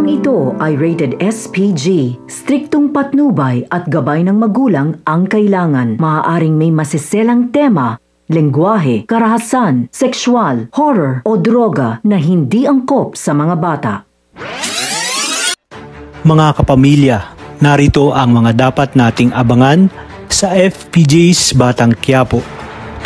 Programang ito ay rated SPG. Striktong patnubay at gabay ng magulang ang kailangan. Maaaring may masiselang tema, lengguwahe, karahasan, sexual, horror o droga na hindi angkop sa mga bata. Mga kapamilya, narito ang mga dapat nating abangan sa FPJ's Batang Quiapo.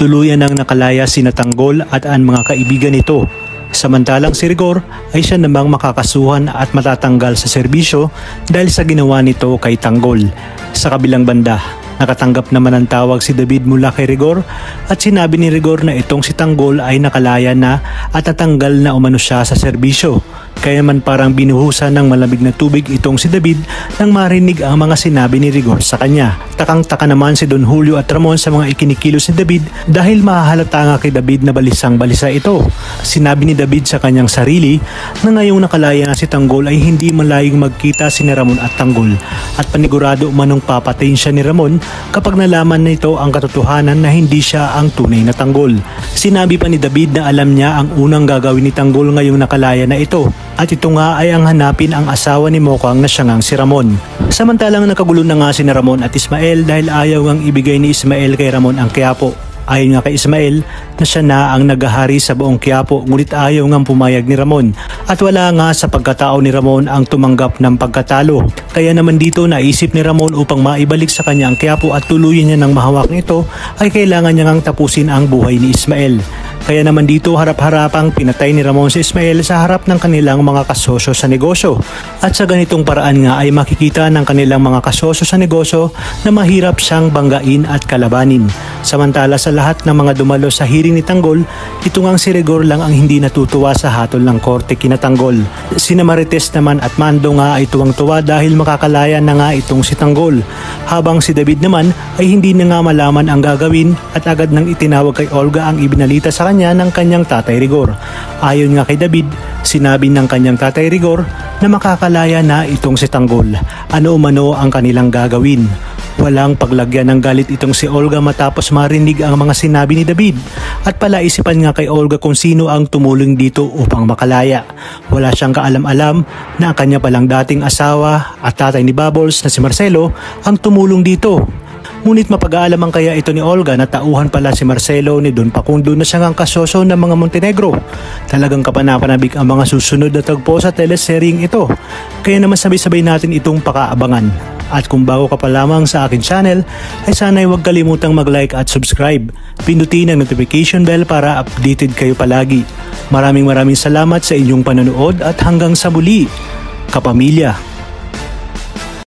Tuluyan ang nakalaya sina Tanggol at ang mga kaibigan nito. Samantalang si Rigor ay siya namang makakasuhan at matatanggal sa serbisyo dahil sa ginawa nito kay Tanggol. Sa kabilang banda, nakatanggap naman ng tawag si David mula kay Rigor at sinabi ni Rigor na itong si Tanggol ay nakalaya na at natanggal na umano siya sa serbisyo. Kaya naman parang binuhusan ng malamig na tubig itong si David nang marinig ang mga sinabi ni Rigor sa kanya. Takang-taka naman si Don Julio at Ramon sa mga ikinikilos ni David dahil mahahalata nga kay David na balisang-balisa ito. Sinabi ni David sa kanyang sarili na ngayong nakalaya na si Tanggol ay hindi malayong magkita si Ramon at Tanggol at panigurado manong papatayin siya ni Ramon kapag nalaman nito ang katotohanan na hindi siya ang tunay na Tanggol. Sinabi pa ni David na alam niya ang unang gagawin ni Tanggol ngayong nakalaya na ito. At ito nga ay ang hanapin ang asawa ni Mokang na siya ngang si Ramon. Samantalang nakagulo na nga si Ramon at Ismael dahil ayaw ngang ibigay ni Ismael kay Ramon ang Quiapo. Ayon nga kay Ismael na siya na ang naghahari sa buong Quiapo ngunit ayaw ngang pumayag ni Ramon. At wala nga sa pagkatao ni Ramon ang tumanggap ng pagkatalo. Kaya naman dito naisip ni Ramon upang maibalik sa kanya ang Quiapo at tuluyan niya ng mahawak nito ay kailangan niya ngang tapusin ang buhay ni Ismael. Kaya naman dito harap-harapang pinatay ni Ramon si Ismael sa harap ng kanilang mga kasosyo sa negosyo. At sa ganitong paraan nga ay makikita ng kanilang mga kasosyo sa negosyo na mahirap siyang banggain at kalabanin. Samantala sa lahat ng mga dumalo sa hearing ni Tanggol, ito ngang si Rigor lang ang hindi natutuwa sa hatol ng korte kina Tanggol. Sina Marites naman at Mando nga ay tuwang-tuwa dahil makakalaya na nga itong si Tanggol. Habang si David naman ay hindi na nga malaman ang gagawin at agad nang itinawag kay Olga ang ibinalita sa kanya ng kanyang tatay Rigor. Ayon nga kay David, sinabi ng kanyang tatay Rigor na makakalaya na itong si Tanggol. Ano umano ang kanilang gagawin. Walang paglagyan ng galit itong si Olga matapos marinig ang mga sinabi ni David at palaisipan nga kay Olga kung sino ang tumulong dito upang makalaya. Wala siyang kaalam-alam na ang kanya palang dating asawa at tatay ni Bubbles na si Marcelo ang tumulong dito. Ngunit mapag-aalaman kaya ito ni Olga na tauhan pala si Marcelo ni Don Facundo na siyang ang kasosyo ng mga Montenegro. Talagang kapanapanabik ang mga susunod na tagpo sa teleseryeng ito. Kaya naman sabay-sabay natin itong pakaabangan. At kung bago ka pa lamang sa akin channel, ay sana'y huwag kalimutang mag-like at subscribe. Pindutin ang notification bell para updated kayo palagi. Maraming salamat sa inyong panonood at hanggang sa muli, kapamilya.